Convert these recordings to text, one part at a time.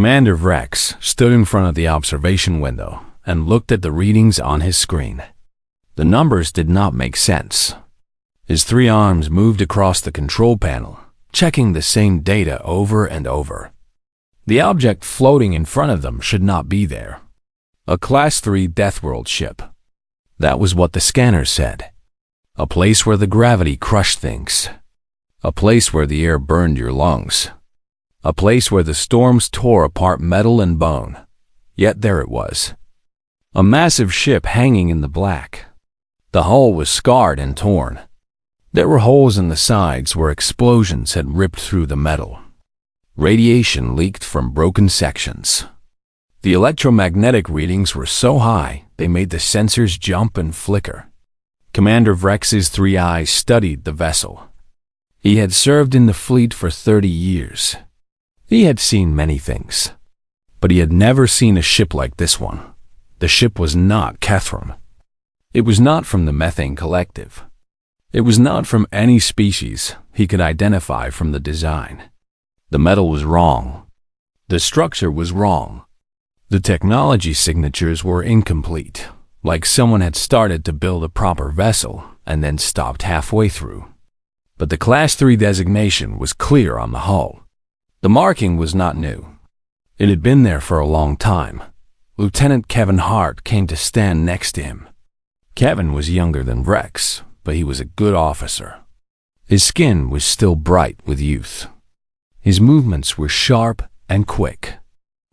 Commander Rex stood in front of the observation window and looked at the readings on his screen. The numbers did not make sense. His three arms moved across the control panel, checking the same data over and over. The object floating in front of them should not be there. A Class 3 Deathworld ship. That was what the scanner said. A place where the gravity crushed things. A place where the air burned your lungs. A place where the storms tore apart metal and bone. Yet there it was. A massive ship hanging in the black. The hull was scarred and torn. There were holes in the sides where explosions had ripped through the metal. Radiation leaked from broken sections. The electromagnetic readings were so high they made the sensors jump and flicker. Commander Vrex's three eyes studied the vessel. He had served in the fleet for 30 years. He had seen many things, but he had never seen a ship like this one. The ship was not Kethrum. It was not from the Methane Collective. It was not from any species he could identify from the design. The metal was wrong. The structure was wrong. The technology signatures were incomplete, like someone had started to build a proper vessel and then stopped halfway through. But the Class 3 designation was clear on the hull. The marking was not new. It had been there for a long time. Lieutenant Kevin Hart came to stand next to him. Kevin was younger than Rex, but he was a good officer. His skin was still bright with youth. His movements were sharp and quick.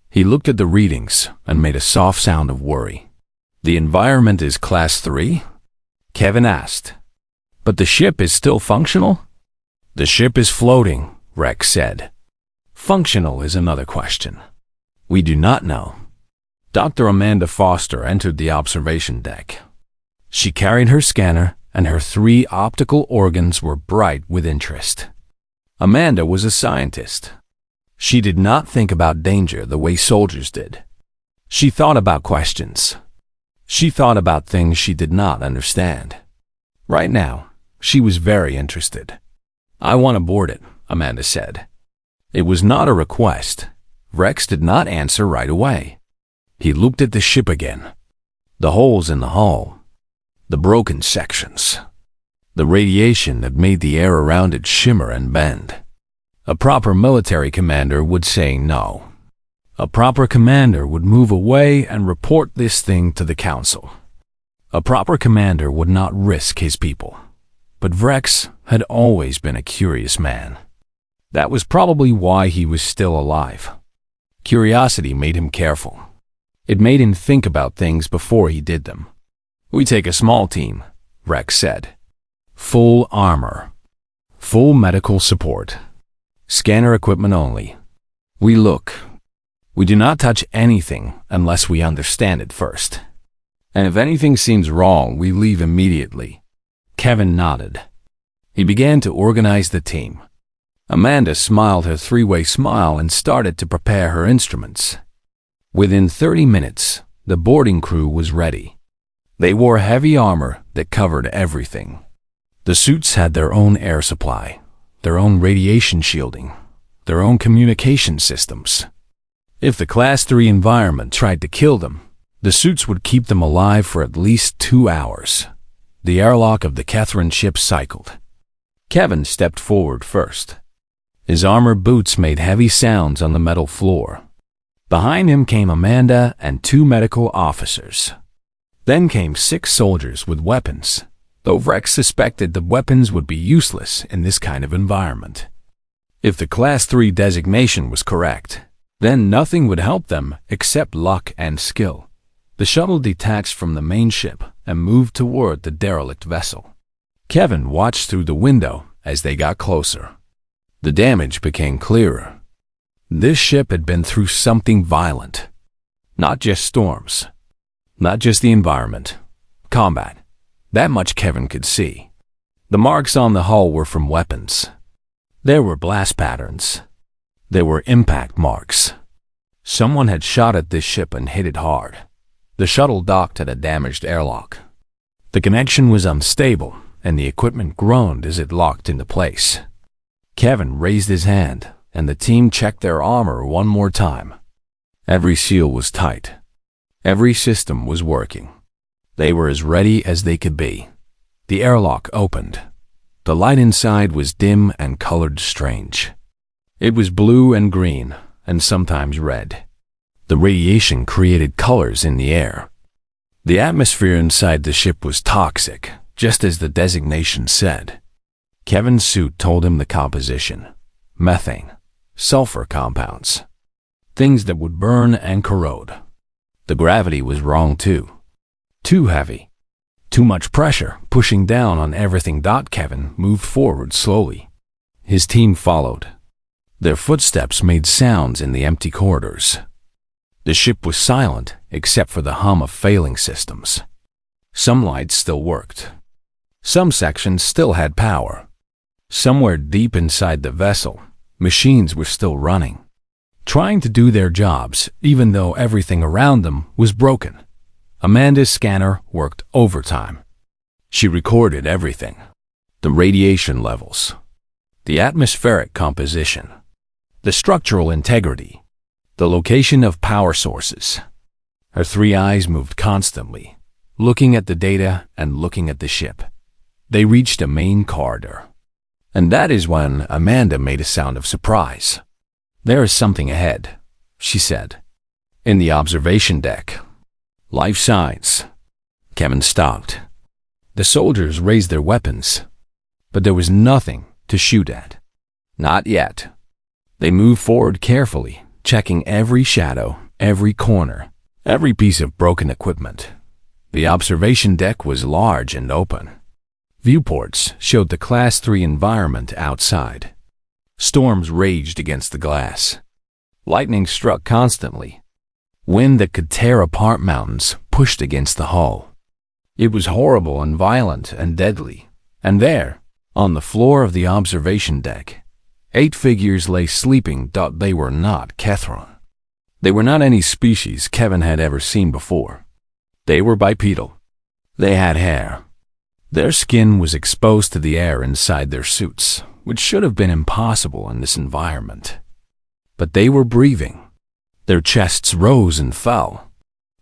He looked at the readings and made a soft sound of worry. "The environment is Class 3? Kevin asked. "But the ship is still functional?" "The ship is floating," Rex said. "Functional is another question. We do not know." Dr. Amanda Foster entered the observation deck. She carried her scanner, and her three optical organs were bright with interest. Amanda was a scientist. She did not think about danger the way soldiers did. She thought about questions. She thought about things she did not understand. Right now, she was very interested. "I want to board it," Amanda said. It was not a request. Rex did not answer right away. He looked at the ship again. The holes in the hull. The broken sections. The radiation that made the air around it shimmer and bend. A proper military commander would say no. A proper commander would move away and report this thing to the council. A proper commander would not risk his people. But Rex had always been a curious man. That was probably why he was still alive. Curiosity made him careful. It made him think about things before he did them. "We take a small team," Rex said. "Full armor. Full medical support. Scanner equipment only. We look. We do not touch anything unless we understand it first. And if anything seems wrong, we leave immediately." Kevin nodded. He began to organize the team. Amanda smiled her three-way smile and started to prepare her instruments. Within 30 minutes, the boarding crew was ready. They wore heavy armor that covered everything. The suits had their own air supply, their own radiation shielding, their own communication systems. If the Class 3 environment tried to kill them, the suits would keep them alive for at least 2 hours. The airlock of the Kethran ship cycled. Kevin stepped forward first. His armor boots made heavy sounds on the metal floor. Behind him came Amanda and 2 medical officers. Then came 6 soldiers with weapons, though Rex suspected the weapons would be useless in this kind of environment. If the Class 3 designation was correct, then nothing would help them except luck and skill. The shuttle detached from the main ship and moved toward the derelict vessel. Kevin watched through the window as they got closer. The damage became clearer. This ship had been through something violent. Not just storms. Not just the environment. Combat. That much Kevin could see. The marks on the hull were from weapons. There were blast patterns. There were impact marks. Someone had shot at this ship and hit it hard. The shuttle docked at a damaged airlock. The connection was unstable, and the equipment groaned as it locked into place. Kevin raised his hand, and the team checked their armor one more time. Every seal was tight. Every system was working. They were as ready as they could be. The airlock opened. The light inside was dim and colored strange. It was blue and green, and sometimes red. The radiation created colors in the air. The atmosphere inside the ship was toxic, just as the designation said. Kevin's suit told him the composition: methane, sulfur compounds, things that would burn and corrode. The gravity was wrong too. Too heavy. Too much pressure, pushing down on everything. Kevin moved forward slowly. His team followed. Their footsteps made sounds in the empty corridors. The ship was silent, except for the hum of failing systems. Some lights still worked. Some sections still had power. Somewhere deep inside the vessel, machines were still running, trying to do their jobs, even though everything around them was broken. Amanda's scanner worked overtime. She recorded everything: the radiation levels, the atmospheric composition, the structural integrity, the location of power sources. Her 3 eyes moved constantly, looking at the data and looking at the ship. They reached a main corridor. And that is when Amanda made a sound of surprise. "There is something ahead," she said. "In the observation deck. Life signs." Kevin stopped. The soldiers raised their weapons, but there was nothing to shoot at. Not yet. They moved forward carefully, checking every shadow, every corner, every piece of broken equipment. The observation deck was large and open. Viewports showed the Class 3 environment outside. Storms raged against the glass. Lightning struck constantly. Wind that could tear apart mountains pushed against the hull. It was horrible and violent and deadly. And there, on the floor of the observation deck, 8 figures lay sleeping. They were not Kethron. They were not any species Kevin had ever seen before. They were bipedal. They had hair. Their skin was exposed to the air inside their suits, which should have been impossible in this environment. But they were breathing. Their chests rose and fell.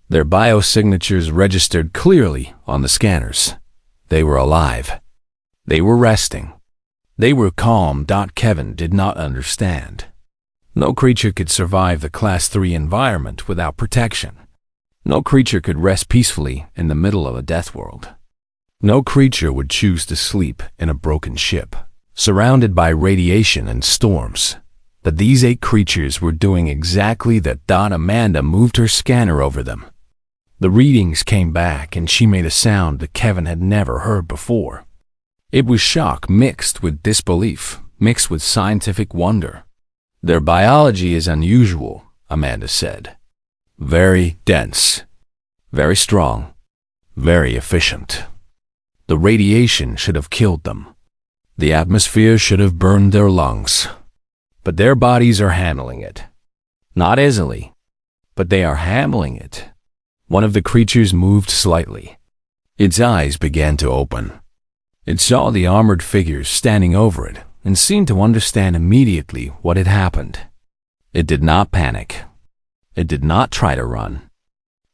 Their biosignatures registered clearly on the scanners. They were alive. They were resting. They were calm. Kevin did not understand. No creature could survive the Class 3 environment without protection. No creature could rest peacefully in the middle of a death world. No creature would choose to sleep in a broken ship, surrounded by radiation and storms. But these 8 creatures were doing exactly that. Amanda moved her scanner over them. The readings came back, and she made a sound that Kevin had never heard before. It was shock mixed with disbelief, mixed with scientific wonder. "Their biology is unusual," Amanda said. "Very dense, very strong, very efficient. The radiation should have killed them. The atmosphere should have burned their lungs. But their bodies are handling it. Not easily, but they are handling it." One of the creatures moved slightly. Its eyes began to open. It saw the armored figures standing over it and seemed to understand immediately what had happened. It did not panic. It did not try to run.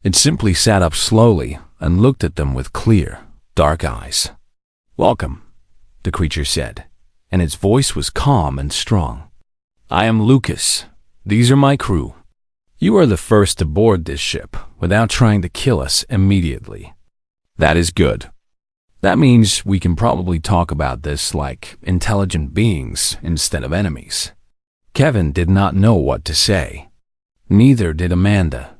It simply sat up slowly and looked at them with clear, dark eyes. "Welcome," the creature said, and its voice was calm and strong. "I am Lucas. These are my crew. You are the first to board this ship without trying to kill us immediately. That is good. That means we can probably talk about this like intelligent beings instead of enemies." Kevin did not know what to say. Neither did Amanda.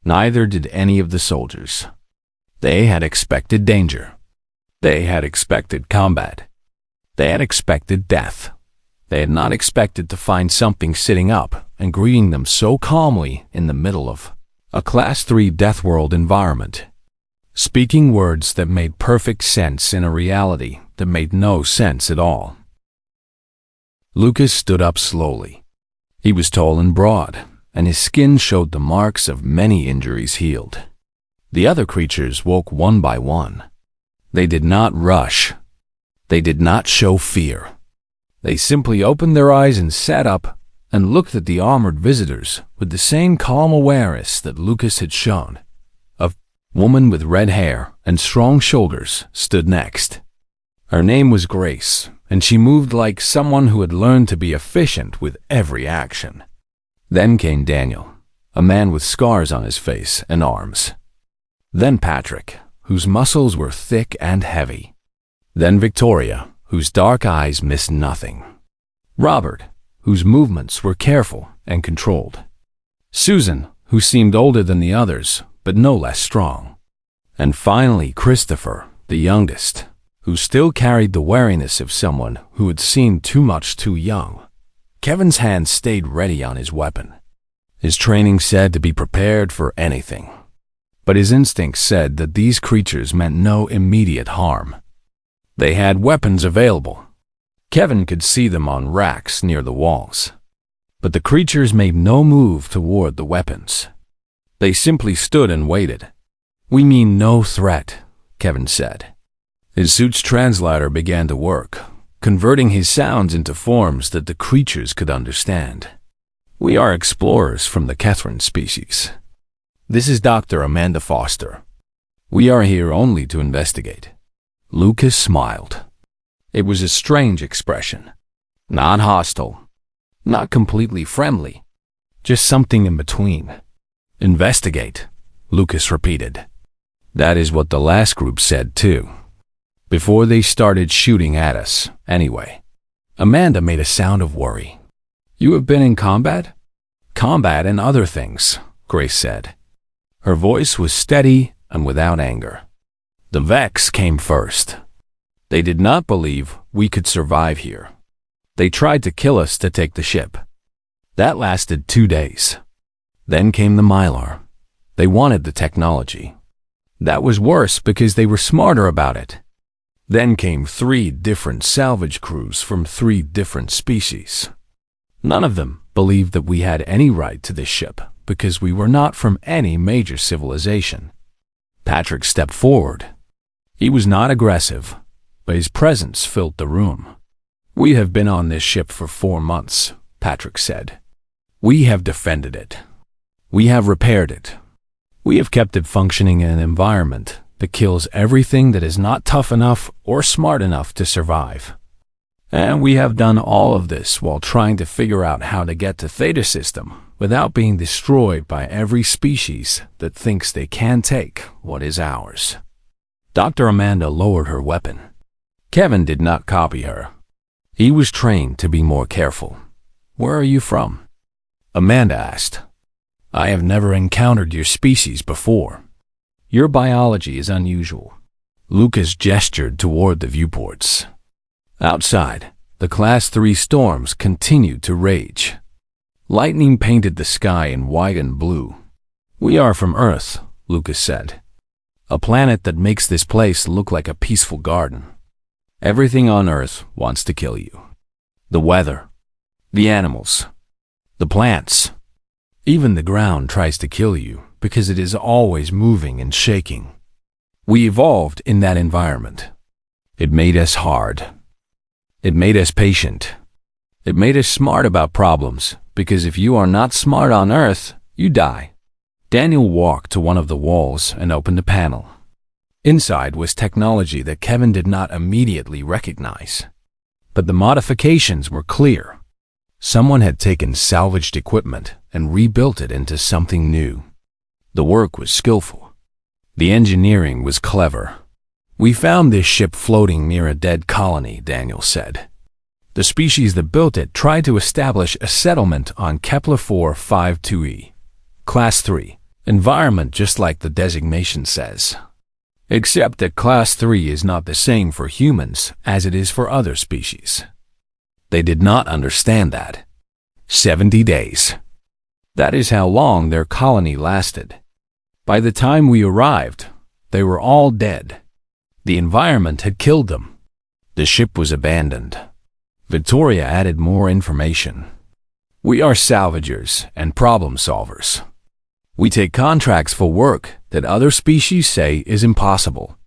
Neither did any of the soldiers. They had expected danger. They had expected combat. They had expected death. They had not expected to find something sitting up and greeting them so calmly in the middle of a Class 3 death world environment, speaking words that made perfect sense in a reality that made no sense at all. Lucas stood up slowly. He was tall and broad, and his skin showed the marks of many injuries healed. The other creatures woke one by one. They did not rush. They did not show fear. They simply opened their eyes and sat up and looked at the armored visitors with the same calm awareness that Lucas had shown. A woman with red hair and strong shoulders stood next. Her name was Grace, and she moved like someone who had learned to be efficient with every action. Then came Daniel, a man with scars on his face and arms. Then Patrick, whose muscles were thick and heavy. Then Victoria, whose dark eyes missed nothing. Robert, whose movements were careful and controlled. Susan, who seemed older than the others, but no less strong. And finally Christopher, the youngest, who still carried the wariness of someone who had seemed too much too young. Kevin's hand stayed ready on his weapon. His training said to be prepared for anything. But his instincts said that these creatures meant no immediate harm. They had weapons available. Kevin could see them on racks near the walls. But the creatures made no move toward the weapons. They simply stood and waited. "We mean no threat," Kevin said. His suit's translator began to work, converting his sounds into forms that the creatures could understand. "We are explorers from the Catherine species. This is Dr. Amanda Foster. We are here only to investigate." Lucas smiled. It was a strange expression. Not hostile, not completely friendly, just something in between. "Investigate," Lucas repeated. That is what the last group said too. Before they started shooting at us, anyway. Amanda made a sound of worry. "You have been in combat?" "Combat and other things," Grace said. Her voice was steady and without anger. "The Vex came first. They did not believe we could survive here. They tried to kill us to take the ship. That lasted 2 days. Then came the Mylar. They wanted the technology. That was worse because they were smarter about it. Then came 3 different salvage crews from 3 different species. None of them believed that we had any right to this ship because we were not from any major civilization." Patrick stepped forward. He was not aggressive, but his presence filled the room. "We have been on this ship for 4 months," Patrick said. "We have defended it. We have repaired it. We have kept it functioning in an environment that kills everything that is not tough enough or smart enough to survive. And we have done all of this while trying to figure out how to get to Theta System without being destroyed by every species that thinks they can take what is ours." Dr. Amanda lowered her weapon. Kevin did not copy her. He was trained to be more careful. "Where are you from?" Amanda asked. "I have never encountered your species before. Your biology is unusual." Lucas gestured toward the viewports. Outside, the Class 3 storms continued to rage. Lightning painted the sky in white and blue. "We are from Earth," Lucas said. "A planet that makes this place look like a peaceful garden. Everything on Earth wants to kill you. The weather, the animals, the plants. Even the ground tries to kill you because it is always moving and shaking. We evolved in that environment. It made us hard. It made us patient. It made us smart about problems, because if you are not smart on Earth, you die." Daniel walked to one of the walls and opened a panel. Inside was technology that Kevin did not immediately recognize. But the modifications were clear. Someone had taken salvaged equipment and rebuilt it into something new. The work was skillful. The engineering was clever. "We found this ship floating near a dead colony," Daniel said. "The species that built it tried to establish a settlement on Kepler-4 52e, Class 3, environment just like the designation says. Except that Class 3 is not the same for humans as it is for other species." They did not understand that. 70 days. That is how long their colony lasted. By the time we arrived, they were all dead. The environment had killed them. The ship was abandoned. Victoria added more information. "We are salvagers and problem solvers. We take contracts for work that other species say is impossible.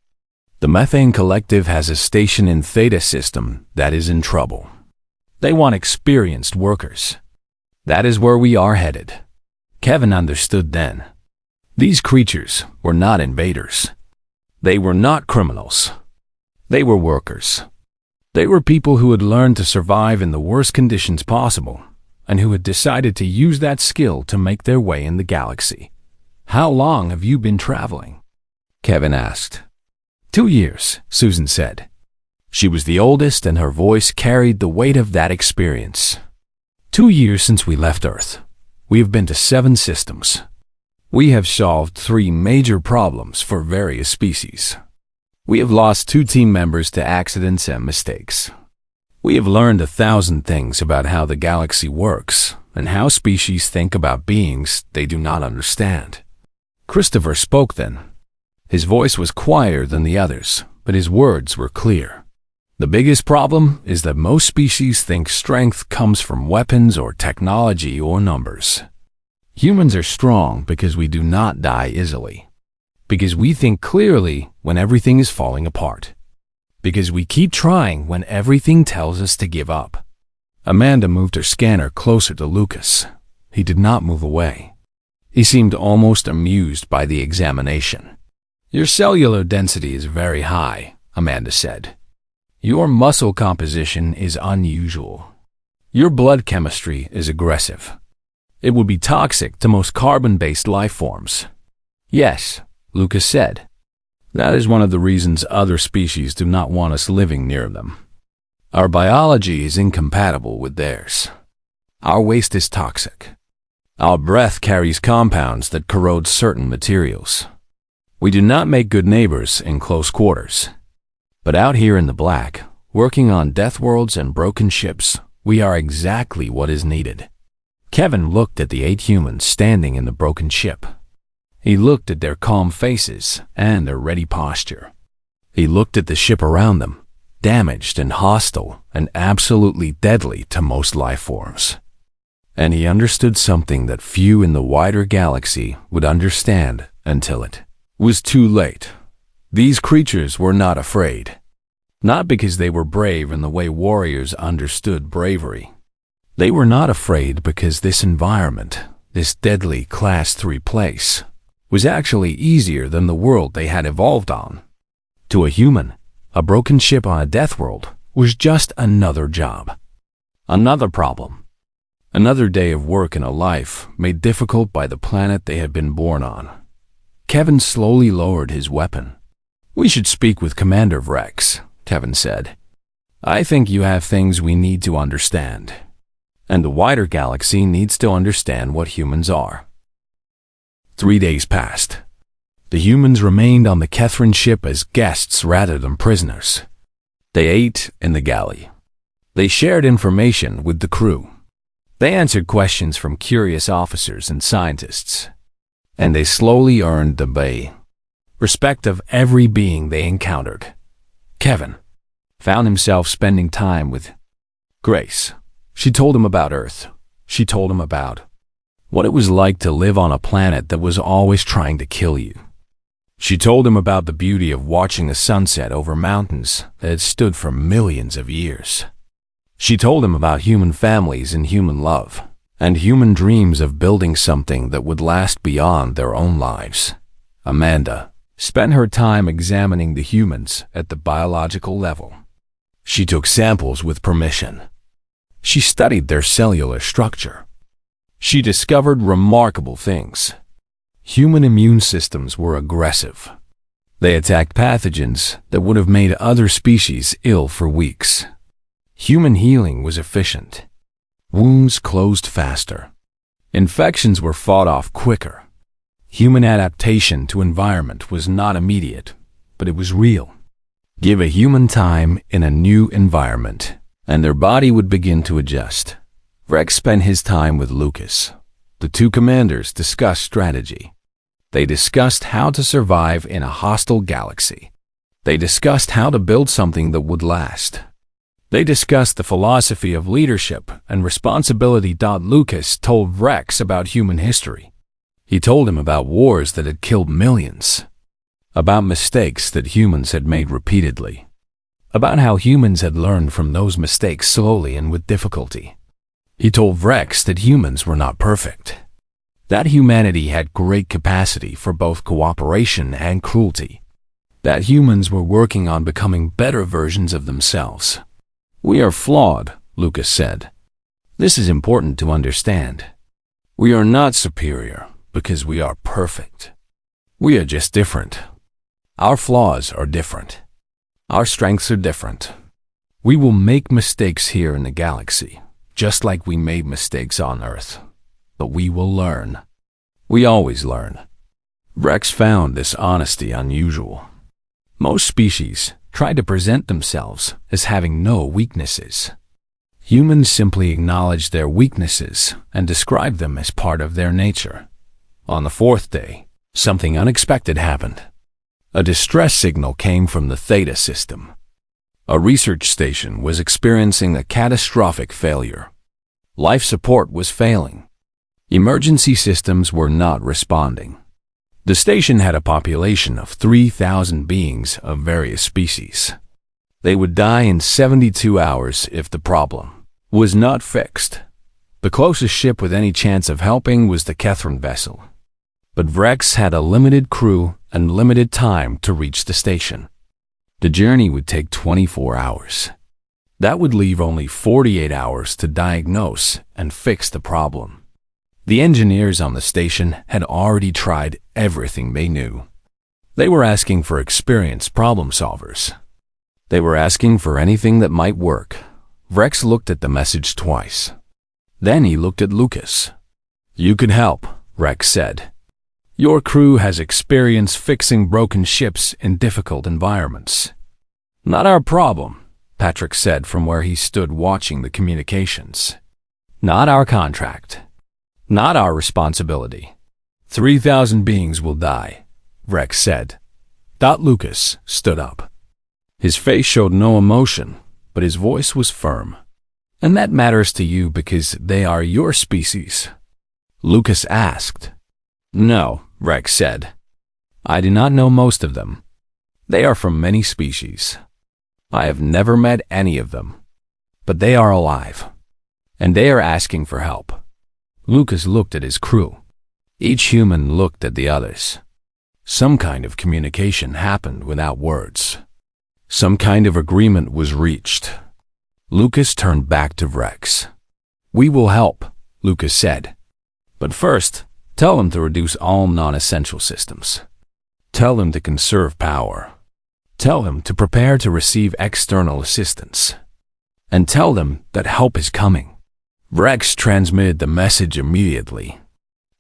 The Methane Collective has a station in Theta System that is in trouble. They want experienced workers. That is where we are headed. Kevin understood then. These creatures were not invaders. They were not criminals. They were workers. They were people who had learned to survive in the worst conditions possible, and who had decided to use that skill to make their way in the galaxy. How long have you been traveling? Kevin asked. 2 years, Susan said. She was the oldest, and her voice carried the weight of that experience. 2 years since we left Earth. We have been to 7 systems. We have solved 3 major problems for various species. We have lost 2 team members to accidents and mistakes. We have learned 1,000 things about how the galaxy works and how species think about beings they do not understand. Christopher spoke then. His voice was quieter than the others, but his words were clear. The biggest problem is that most species think strength comes from weapons or technology or numbers. Humans are strong because we do not die easily. Because we think clearly when everything is falling apart. Because we keep trying when everything tells us to give up. Amanda moved her scanner closer to Lucas. He did not move away. He seemed almost amused by the examination. Your cellular density is very high, Amanda said. Your muscle composition is unusual. Your blood chemistry is aggressive. It would be toxic to most carbon-based life forms. Yes, Lucas said. That is one of the reasons other species do not want us living near them. Our biology is incompatible with theirs. Our waste is toxic. Our breath carries compounds that corrode certain materials. We do not make good neighbors in close quarters. But out here in the black, working on death worlds and broken ships, we are exactly what is needed. Kevin looked at the 8 humans standing in the broken ship. He looked at their calm faces and their ready posture. He looked at the ship around them, damaged and hostile and absolutely deadly to most life forms. And he understood something that few in the wider galaxy would understand until it was too late. These creatures were not afraid. Not because they were brave in the way warriors understood bravery. They were not afraid because this environment, this deadly Class 3 place, was actually easier than the world they had evolved on. To a human, a broken ship on a death world was just another job. Another problem. Another day of work in a life made difficult by the planet they had been born on. Kevin slowly lowered his weapon. We should speak with Commander Vrex, Kevin said. I think you have things we need to understand. And the wider galaxy needs to understand what humans are. 3 days passed. The humans remained on the Catherine ship as guests rather than prisoners. They ate in the galley. They shared information with the crew. They answered questions from curious officers and scientists. And they slowly earned the respect of every being they encountered. Kevin found himself spending time with Grace. She told him about Earth. She told him about what it was like to live on a planet that was always trying to kill you. She told him about the beauty of watching the sunset over mountains that had stood for millions of years. She told him about human families and human love, and human dreams of building something that would last beyond their own lives. Amanda spent her time examining the humans at the biological level. She took samples with permission. She studied their cellular structure. She discovered remarkable things. Human immune systems were aggressive. They attacked pathogens that would have made other species ill for weeks. Human healing was efficient. Wounds closed faster. Infections were fought off quicker. Human adaptation to environment was not immediate, but it was real. Give a human time in a new environment, and their body would begin to adjust. Rex spent his time with Lucas. The 2 commanders discussed strategy. They discussed how to survive in a hostile galaxy. They discussed how to build something that would last. They discussed the philosophy of leadership and responsibility. Lucas told Rex about human history. He told him about wars that had killed millions, about mistakes that humans had made repeatedly, about how humans had learned from those mistakes slowly and with difficulty. He told Rex that humans were not perfect, that humanity had great capacity for both cooperation and cruelty, that humans were working on becoming better versions of themselves. "We are flawed," Lucas said. "This is important to understand. We are not superior because we are perfect. We are just different. Our flaws are different. Our strengths are different. We will make mistakes here in the galaxy, just like we made mistakes on Earth. But we will learn. We always learn." Rex found this honesty unusual. Most species try to present themselves as having no weaknesses. Humans simply acknowledge their weaknesses and describe them as part of their nature. On the fourth day, something unexpected happened. A distress signal came from the Theta system. A research station was experiencing a catastrophic failure. Life support was failing. Emergency systems were not responding. The station had a population of 3,000 beings of various species. They would die in 72 hours if the problem was not fixed. The closest ship with any chance of helping was the Terran vessel. But Rex had a limited crew and limited time to reach the station. The journey would take 24 hours. That would leave only 48 hours to diagnose and fix the problem. The engineers on the station had already tried everything they knew. They were asking for experienced problem solvers. They were asking for anything that might work. Rex looked at the message twice. Then he looked at Lucas. "You could help," Rex said. "Your crew has experience fixing broken ships in difficult environments." "Not our problem," Patrick said from where he stood watching the communications. "Not our contract. Not our responsibility. 3,000 beings will die," Rex said. Lucas stood up. His face showed no emotion, but his voice was firm. "And that matters to you because they are your species?" Lucas asked. "No," Rex said. "I do not know most of them. They are from many species. I have never met any of them. But they are alive, and they are asking for help." Lucas looked at his crew. Each human looked at the others. Some kind of communication happened without words. Some kind of agreement was reached. Lucas turned back to Rex. "We will help," Lucas said. "But first, tell them to reduce all non-essential systems. Tell them to conserve power. Tell them to prepare to receive external assistance. And tell them that help is coming." Rex transmitted the message immediately.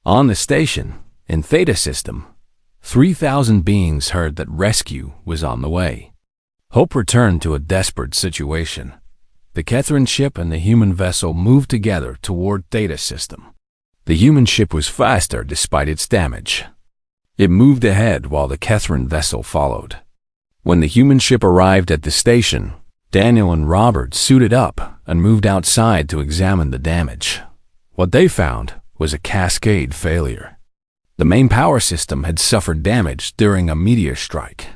On the station, in Theta system, 3,000 beings heard that rescue was on the way. Hope returned to a desperate situation. The Terran ship and the human vessel moved together toward Theta system. The human ship was faster despite its damage. It moved ahead while the Terran vessel followed. When the human ship arrived at the station, Daniel and Robert suited up and moved outside to examine the damage. What they found was a cascade failure. The main power system had suffered damage during a meteor strike.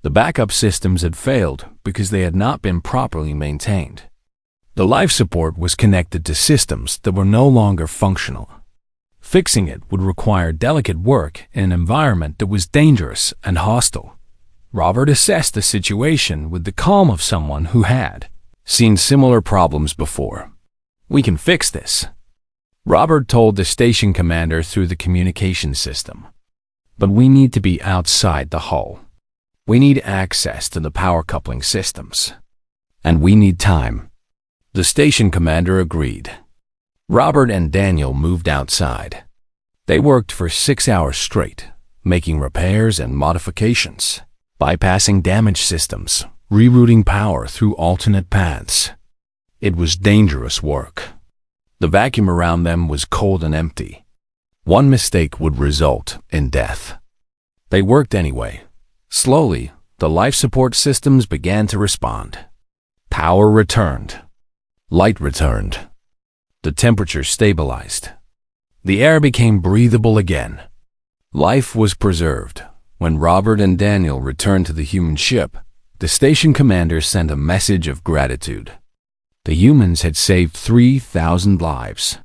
The backup systems had failed because they had not been properly maintained. The life support was connected to systems that were no longer functional. Fixing it would require delicate work in an environment that was dangerous and hostile. Robert assessed the situation with the calm of someone who had seen similar problems before. "We can fix this," Robert told the station commander through the communication system. "But we need to be outside the hull. We need access to the power coupling systems. And we need time." The station commander agreed. Robert and Daniel moved outside. They worked for 6 hours straight, making repairs and modifications, bypassing damaged systems, rerouting power through alternate paths. It was dangerous work. The vacuum around them was cold and empty. One mistake would result in death. They worked anyway. Slowly, the life support systems began to respond. Power returned. Light returned. The temperature stabilized. The air became breathable again. Life was preserved. When Robert and Daniel returned to the human ship, the station commander sent a message of gratitude. The humans had saved 3,000 lives.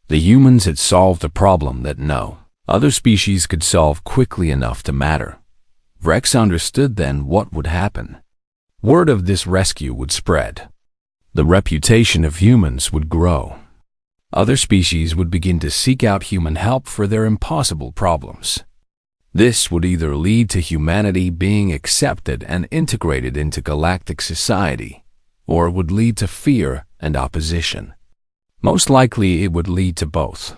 The humans had solved a problem that no other species could solve quickly enough to matter. Rex understood then what would happen. Word of this rescue would spread. The reputation of humans would grow. Other species would begin to seek out human help for their impossible problems. This would either lead to humanity being accepted and integrated into galactic society, or it would lead to fear and opposition. Most likely it would lead to both.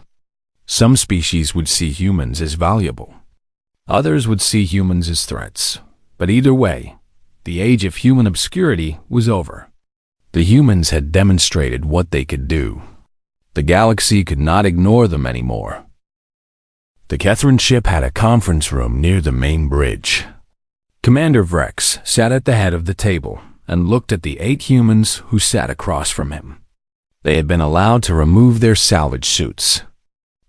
Some species would see humans as valuable. Others would see humans as threats. But either way, the age of human obscurity was over. The humans had demonstrated what they could do. The galaxy could not ignore them anymore. The Terran ship had a conference room near the main bridge. Commander Rex sat at the head of the table and looked at the 8 humans who sat across from him. They had been allowed to remove their salvage suits.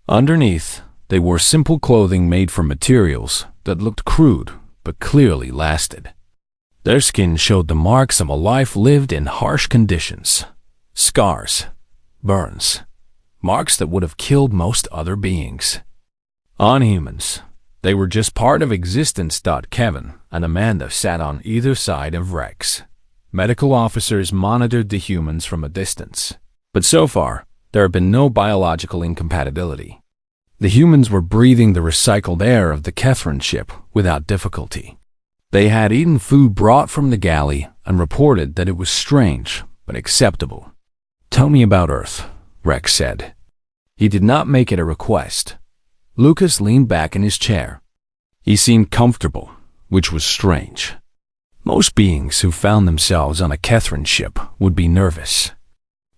Underneath, they wore simple clothing made from materials that looked crude but clearly lasted. Their skin showed the marks of a life lived in harsh conditions. Scars, burns, marks that would have killed most other beings. On humans, they were just part of existence. Kevin and Amanda sat on either side of Rex. Medical officers monitored the humans from a distance. But so far, there had been no biological incompatibility. The humans were breathing the recycled air of the Terran ship without difficulty. They had eaten food brought from the galley and reported that it was strange but acceptable. "Tell me about Earth," Rex said. He did not make it a request. Lucas leaned back in his chair. He seemed comfortable, which was strange. Most beings who found themselves on a Terran ship would be nervous.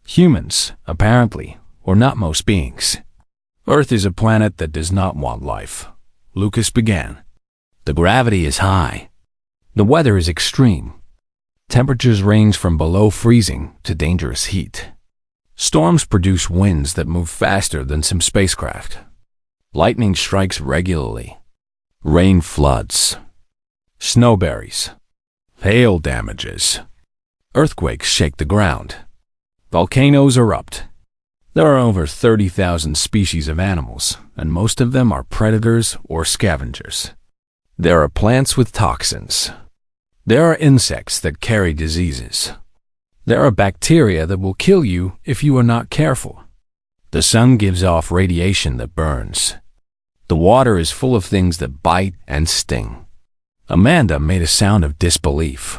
Humans, apparently, or not most beings. Earth is a planet that does not want life, Lucas began. The gravity is high. The weather is extreme. Temperatures range from below freezing to dangerous heat. Storms produce winds that move faster than some spacecraft. Lightning strikes regularly. Rain floods. Snow buries. Hail damages. Earthquakes shake the ground. Volcanoes erupt. There are over 30,000 species of animals, and most of them are predators or scavengers. There are plants with toxins. There are insects that carry diseases. There are bacteria that will kill you if you are not careful. The sun gives off radiation that burns. The water is full of things that bite and sting. Amanda made a sound of disbelief.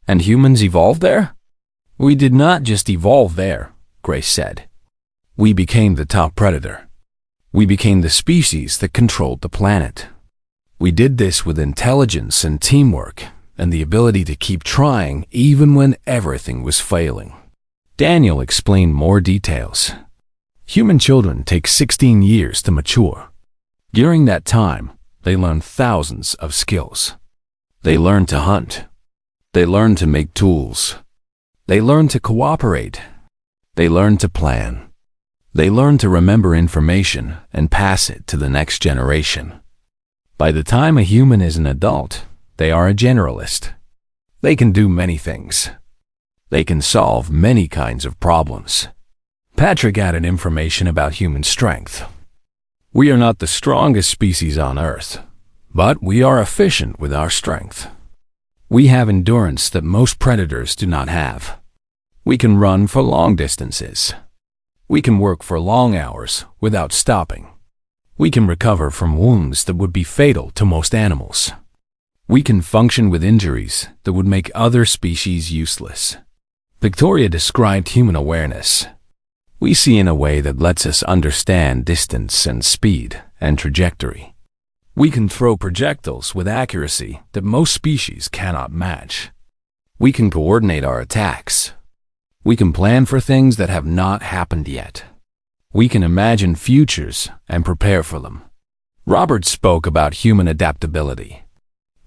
And humans evolved there? We did not just evolve there, Grace said. We became the top predator. We became the species that controlled the planet. We did this with intelligence and teamwork, and the ability to keep trying even when everything was failing. Daniel explained more details. Human children take 16 years to mature. During that time, they learn thousands of skills. They learn to hunt. They learn to make tools. They learn to cooperate. They learn to plan. They learn to remember information and pass it to the next generation. By the time a human is an adult, they are a generalist. They can do many things. They can solve many kinds of problems. Patrick added information about human strength. We are not the strongest species on Earth, but we are efficient with our strength. We have endurance that most predators do not have. We can run for long distances. We can work for long hours without stopping. We can recover from wounds that would be fatal to most animals. We can function with injuries that would make other species useless. Victoria described human awareness. We see in a way that lets us understand distance and speed and trajectory. We can throw projectiles with accuracy that most species cannot match. We can coordinate our attacks. We can plan for things that have not happened yet. We can imagine futures and prepare for them. Robert spoke about human adaptability.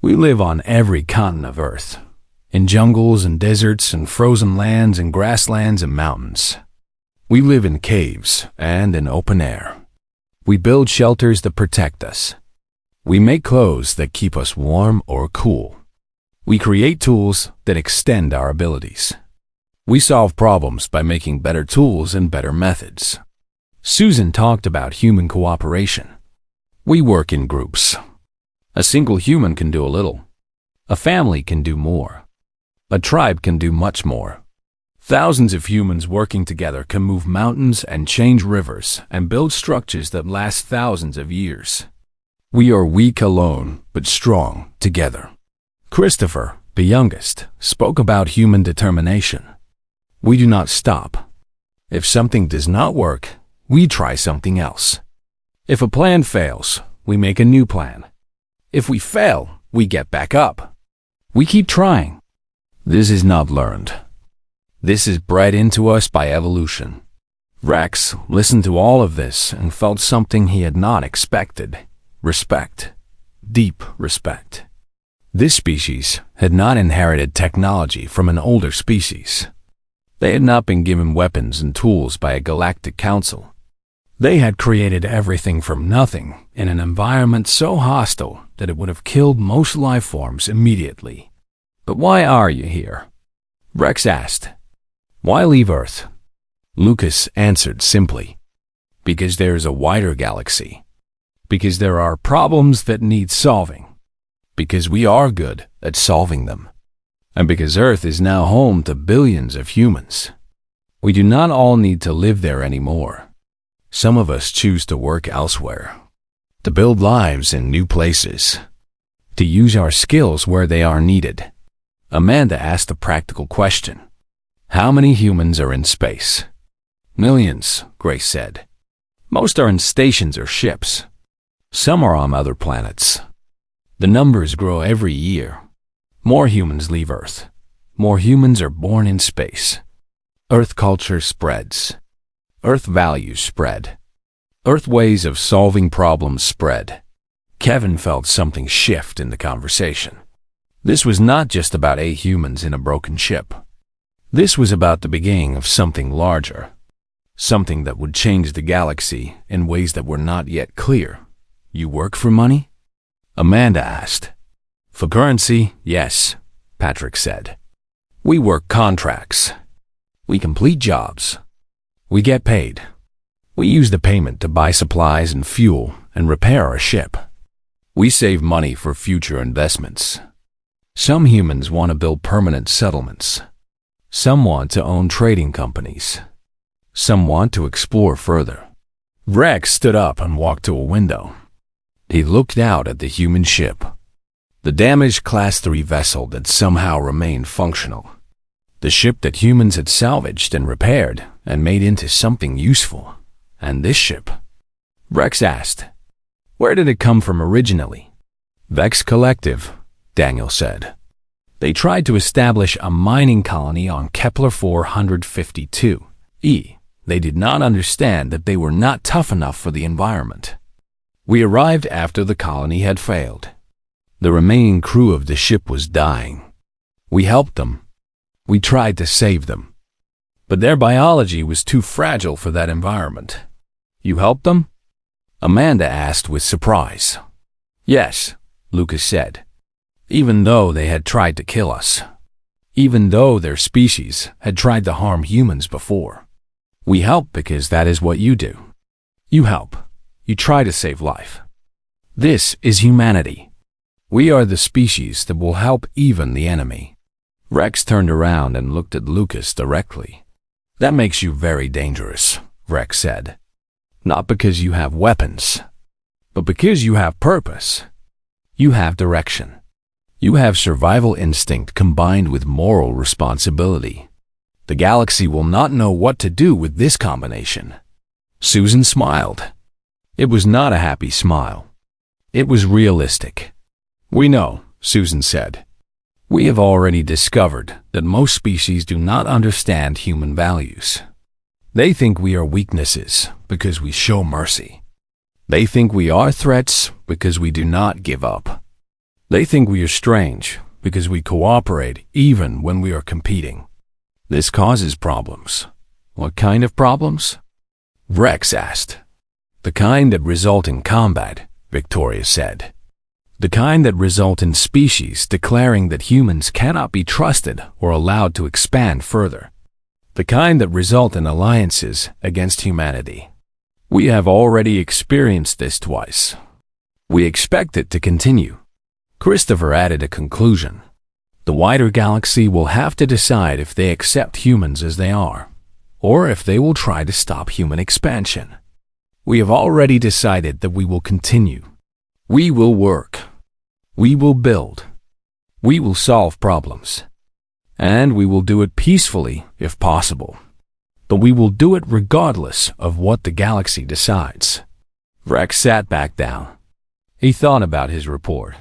We live on every continent of Earth, in jungles and deserts and frozen lands and grasslands and mountains. We live in caves and in open air. We build shelters that protect us. We make clothes that keep us warm or cool. We create tools that extend our abilities. We solve problems by making better tools and better methods. Susan talked about human cooperation. We work in groups. A single human can do a little. A family can do more. A tribe can do much more. Thousands of humans working together can move mountains and change rivers and build structures that last thousands of years. We are weak alone, but strong together. Christopher, the youngest, spoke about human determination. We do not stop. If something does not work, we try something else. If a plan fails, we make a new plan. If we fail, we get back up. We keep trying. This is not learned. This is bred into us by evolution. Rex listened to all of this and felt something he had not expected. Respect. Deep respect. This species had not inherited technology from an older species. They had not been given weapons and tools by a galactic council. They had created everything from nothing in an environment so hostile that it would have killed most life forms immediately. But why are you here? Rex asked. Why leave Earth? Lucas answered simply. Because there is a wider galaxy. Because there are problems that need solving. Because we are good at solving them. And because Earth is now home to billions of humans. We do not all need to live there anymore. Some of us choose to work elsewhere. To build lives in new places. To use our skills where they are needed. Amanda asked a practical question. How many humans are in space? Millions, Grace said. Most are in stations or ships. Some are on other planets. The numbers grow every year. More humans leave Earth. More humans are born in space. Earth culture spreads. Earth values spread. Earth ways of solving problems spread. Kevin felt something shift in the conversation. This was not just about 8 humans in a broken ship. This was about the beginning of something larger. Something that would change the galaxy in ways that were not yet clear. You work for money? Amanda asked. For currency, yes, Patrick said. We work contracts. We complete jobs. We get paid. We use the payment to buy supplies and fuel and repair our ship. We save money for future investments. Some humans want to build permanent settlements. Some want to own trading companies. Some want to explore further. Rex stood up and walked to a window. He looked out at the human ship. The damaged Class 3 vessel that somehow remained functional. The ship that humans had salvaged and repaired and made into something useful. And this ship? Rex asked. Where did it come from originally? Vex Collective, Daniel said. They tried to establish a mining colony on Kepler 452e. They did not understand that they were not tough enough for the environment. We arrived after the colony had failed. The remaining crew of the ship was dying. We helped them. We tried to save them. But their biology was too fragile for that environment. You helped them? Amanda asked with surprise. Yes, Lucas said. Even though they had tried to kill us. Even though their species had tried to harm humans before. We help because that is what you do. You help. You try to save life. This is humanity. We are the species that will help even the enemy. Rex turned around and looked at Lucas directly. That makes you very dangerous, Rex said. Not because you have weapons, but because you have purpose. You have direction. You have survival instinct combined with moral responsibility. The galaxy will not know what to do with this combination. Susan smiled. It was not a happy smile. It was realistic. We know, Susan said. We have already discovered that most species do not understand human values. They think we are weaknesses because we show mercy. They think we are threats because we do not give up. They think we are strange because we cooperate even when we are competing. This causes problems. What kind of problems? Rex asked. The kind that result in combat, Victoria said. The kind that result in species declaring that humans cannot be trusted or allowed to expand further. the kind that result in alliances against humanity. We have already experienced this twice. We expect it to continue. Christopher added a conclusion. The wider galaxy will have to decide if they accept humans as they are, or if they will try to stop human expansion. We have already decided that we will continue. We will work. We will build. We will solve problems. And we will do it peacefully if possible. But we will do it regardless of what the galaxy decides. Rex sat back down. He thought about his report.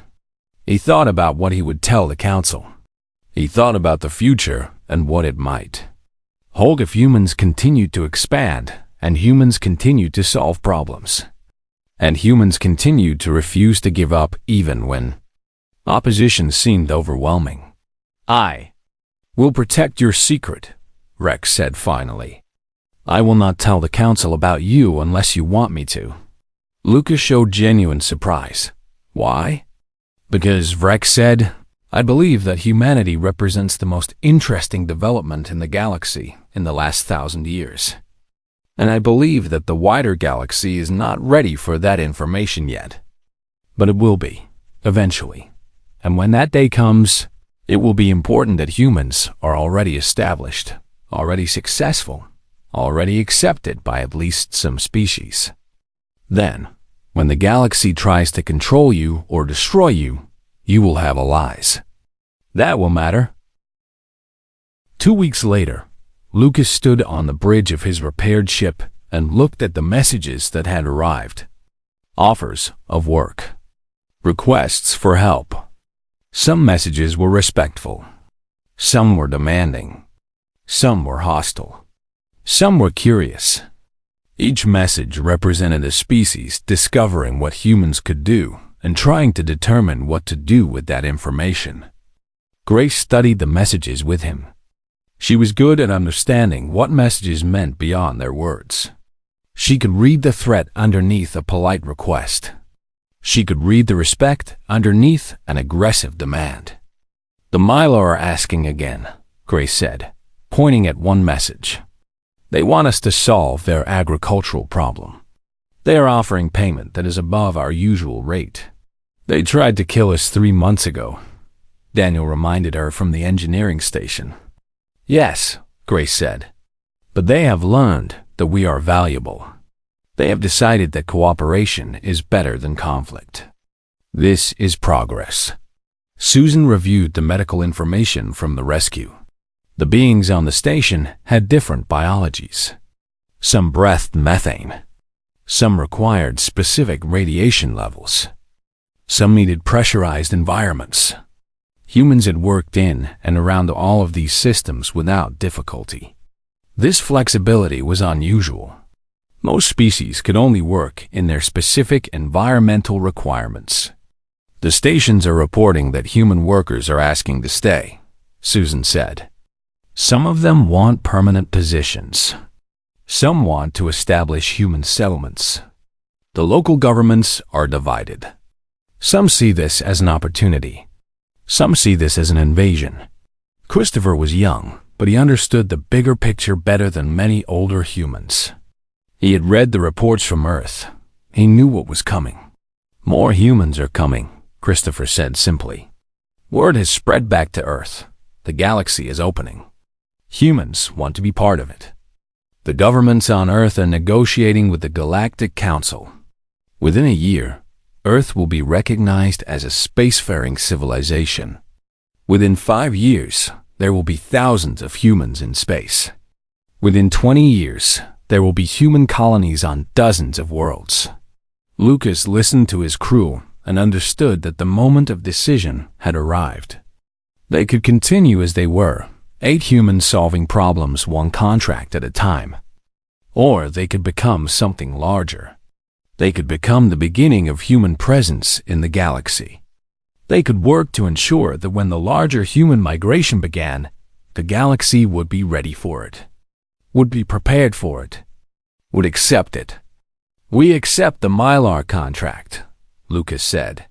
He thought about what he would tell the council. He thought about the future and what it might hold if humans continued to expand, and humans continued to solve problems, and humans continued to refuse to give up even when opposition seemed overwhelming. I will protect your secret, Rex said finally. I will not tell the council about you unless you want me to. Lucas showed genuine surprise. Why? Because Rex said, I believe that humanity represents the most interesting development in the galaxy in the last 1,000 years. And I believe that the wider galaxy is not ready for that information yet. But it will be, eventually. And when that day comes, it will be important that humans are already established, already successful, already accepted by at least some species. Then, when the galaxy tries to control you or destroy you, you will have allies. That will matter. 2 weeks later, Lucas stood on the bridge of his repaired ship and looked at the messages that had arrived. Offers of work. Requests for help. Some messages were respectful. Some were demanding. Some were hostile. Some were curious. Each message represented a species discovering what humans could do and trying to determine what to do with that information. Grace studied the messages with him. She was good at understanding what messages meant beyond their words. She could read the threat underneath a polite request. She could read the respect underneath an aggressive demand. The Mylar are asking again, Grace said, pointing at one message. They want us to solve their agricultural problem. They are offering payment that is above our usual rate. They tried to kill us 3 months ago, Daniel reminded her from the engineering station. Yes, Grace said, but they have learned that we are valuable. They have decided that cooperation is better than conflict. This is progress. Susan reviewed the medical information from the rescue. The beings on the station had different biologies. Some breathed methane. Some required specific radiation levels. Some needed pressurized environments. Humans had worked in and around all of these systems without difficulty. This flexibility was unusual. Most species could only work in their specific environmental requirements. The stations are reporting that human workers are asking to stay, Susan said. Some of them want permanent positions. Some want to establish human settlements. The local governments are divided. Some see this as an opportunity. Some see this as an invasion. Christopher was young, but he understood the bigger picture better than many older humans. He had read the reports from Earth. He knew what was coming. More humans are coming, Christopher said simply. Word has spread back to Earth. The galaxy is opening. Humans want to be part of it. The governments on Earth are negotiating with the Galactic Council. Within a year, Earth will be recognized as a spacefaring civilization. Within 5 years, there will be thousands of humans in space. Within 20 years, there will be human colonies on dozens of worlds. Lucas listened to his crew and understood that the moment of decision had arrived. They could continue as they were, 8 humans solving problems one contract at a time. Or they could become something larger. They could become the beginning of human presence in the galaxy. They could work to ensure that when the larger human migration began, the galaxy would be ready for it, would be prepared for it, would accept it. We accept the Mylar contract, Lucas said,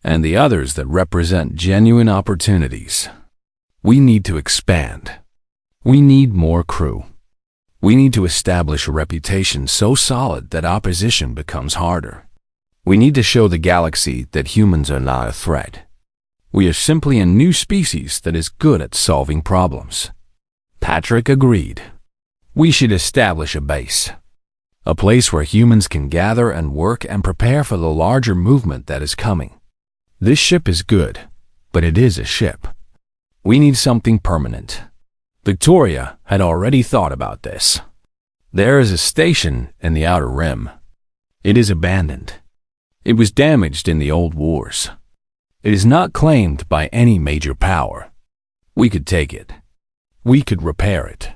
and the others that represent genuine opportunities. We need to expand. We need more crew. We need to establish a reputation so solid that opposition becomes harder. We need to show the galaxy that humans are not a threat. We are simply a new species that is good at solving problems. Patrick agreed. We should establish a base. A place where humans can gather and work and prepare for the larger movement that is coming. This ship is good, but it is a ship. We need something permanent. Victoria had already thought about this. There is a station in the Outer Rim. It is abandoned. It was damaged in the old wars. It is not claimed by any major power. We could take it. We could repair it.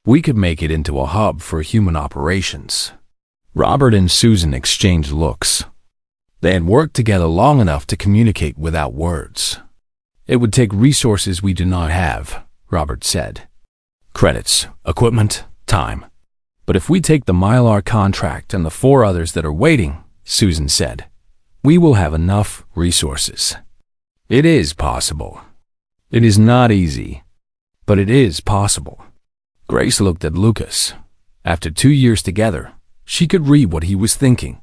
We could make it into a hub for human operations. Robert and Susan exchanged looks. They had worked together long enough to communicate without words. It would take resources we do not have, Robert said. Credits, equipment, time. But if we take the Mylar contract and the 4 others that are waiting, Susan said, we will have enough resources. It is possible. It is not easy, but it is possible. Grace looked at Lucas. After 2 years together, she could read what he was thinking.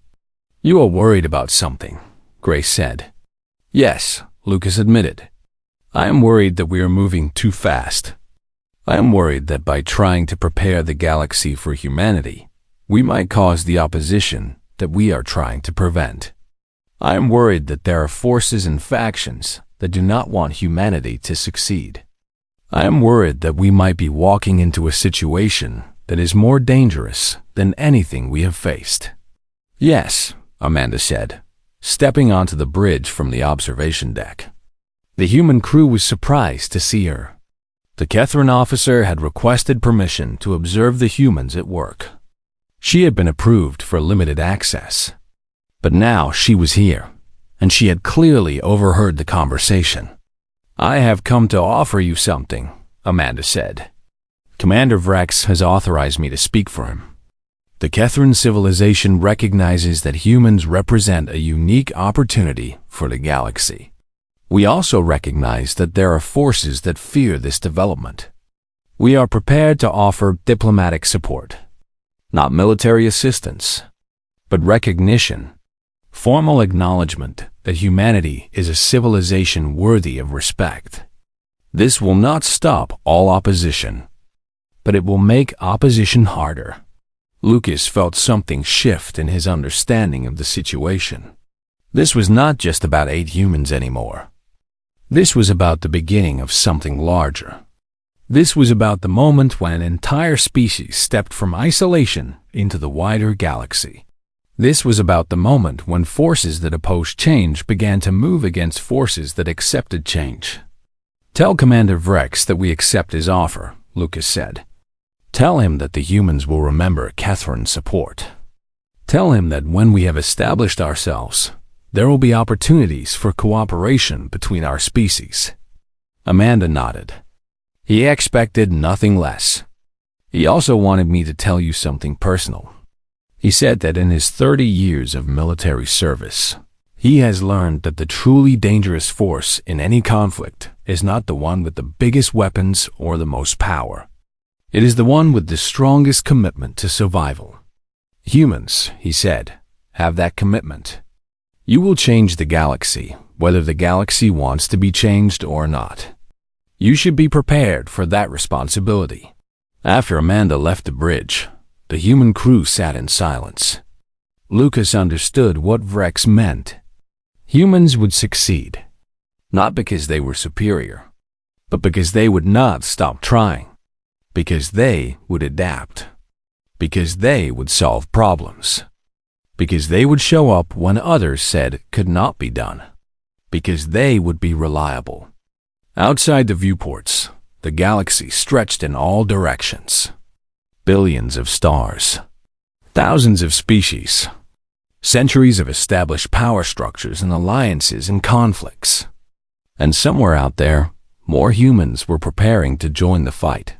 You are worried about something, Grace said. Yes, Lucas admitted. I am worried that we are moving too fast. I am worried that by trying to prepare the galaxy for humanity, we might cause the opposition that we are trying to prevent. I am worried that there are forces and factions that do not want humanity to succeed. I am worried that we might be walking into a situation that is more dangerous than anything we have faced. Yes, Amanda said, stepping onto the bridge from the observation deck. The human crew was surprised to see her. The Kethran officer had requested permission to observe the humans at work. She had been approved for limited access. But now she was here, and she had clearly overheard the conversation. I have come to offer you something, Amanda said. Commander Vrex has authorized me to speak for him. The Kethran civilization recognizes that humans represent a unique opportunity for the galaxy. We also recognize that there are forces that fear this development. We are prepared to offer diplomatic support, not military assistance, but recognition, formal acknowledgement that humanity is a civilization worthy of respect. This will not stop all opposition, but it will make opposition harder. Lucas felt something shift in his understanding of the situation. This was not just about 8 humans anymore. This was about the beginning of something larger. This was about the moment when an entire species stepped from isolation into the wider galaxy. This was about the moment when forces that opposed change began to move against forces that accepted change. Tell Commander Vrex that we accept his offer, Lucas said. Tell him that the humans will remember Kethran's support. Tell him that when we have established ourselves, there will be opportunities for cooperation between our species. Amanda nodded. He expected nothing less. He also wanted me to tell you something personal. He said that in his 30 years of military service, he has learned that the truly dangerous force in any conflict is not the one with the biggest weapons or the most power. It is the one with the strongest commitment to survival. Humans, he said, have that commitment. You will change the galaxy, whether the galaxy wants to be changed or not. You should be prepared for that responsibility. After Amanda left the bridge, the human crew sat in silence. Lucas understood what Vrex meant. Humans would succeed, not because they were superior, but because they would not stop trying, because they would adapt, because they would solve problems, because they would show up when others said could not be done, because they would be reliable. Outside the viewports, the galaxy stretched in all directions. Billions of stars, thousands of species, centuries of established power structures and alliances and conflicts. And somewhere out there, more humans were preparing to join the fight.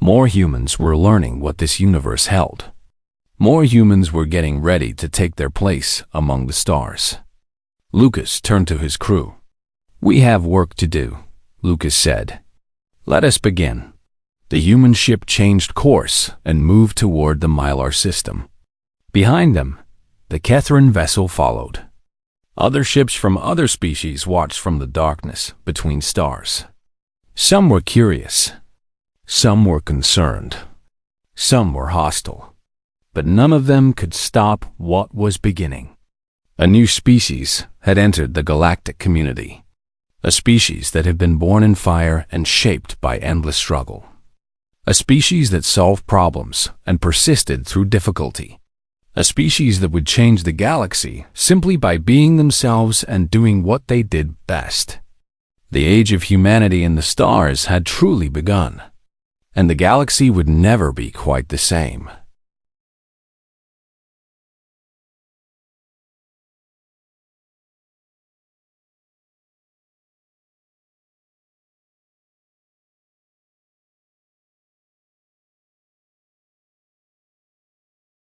More humans were learning what this universe held. More humans were getting ready to take their place among the stars. Lucas turned to his crew. We have work to do, Lucas said. Let us begin. The human ship changed course and moved toward the Mylar system. Behind them, the Kethran vessel followed. Other ships from other species watched from the darkness between stars. Some were curious. Some were concerned. Some were hostile. But none of them could stop what was beginning. A new species had entered the galactic community. A species that had been born in fire and shaped by endless struggle. A species that solved problems and persisted through difficulty. A species that would change the galaxy simply by being themselves and doing what they did best. The age of humanity in the stars had truly begun, and the galaxy would never be quite the same.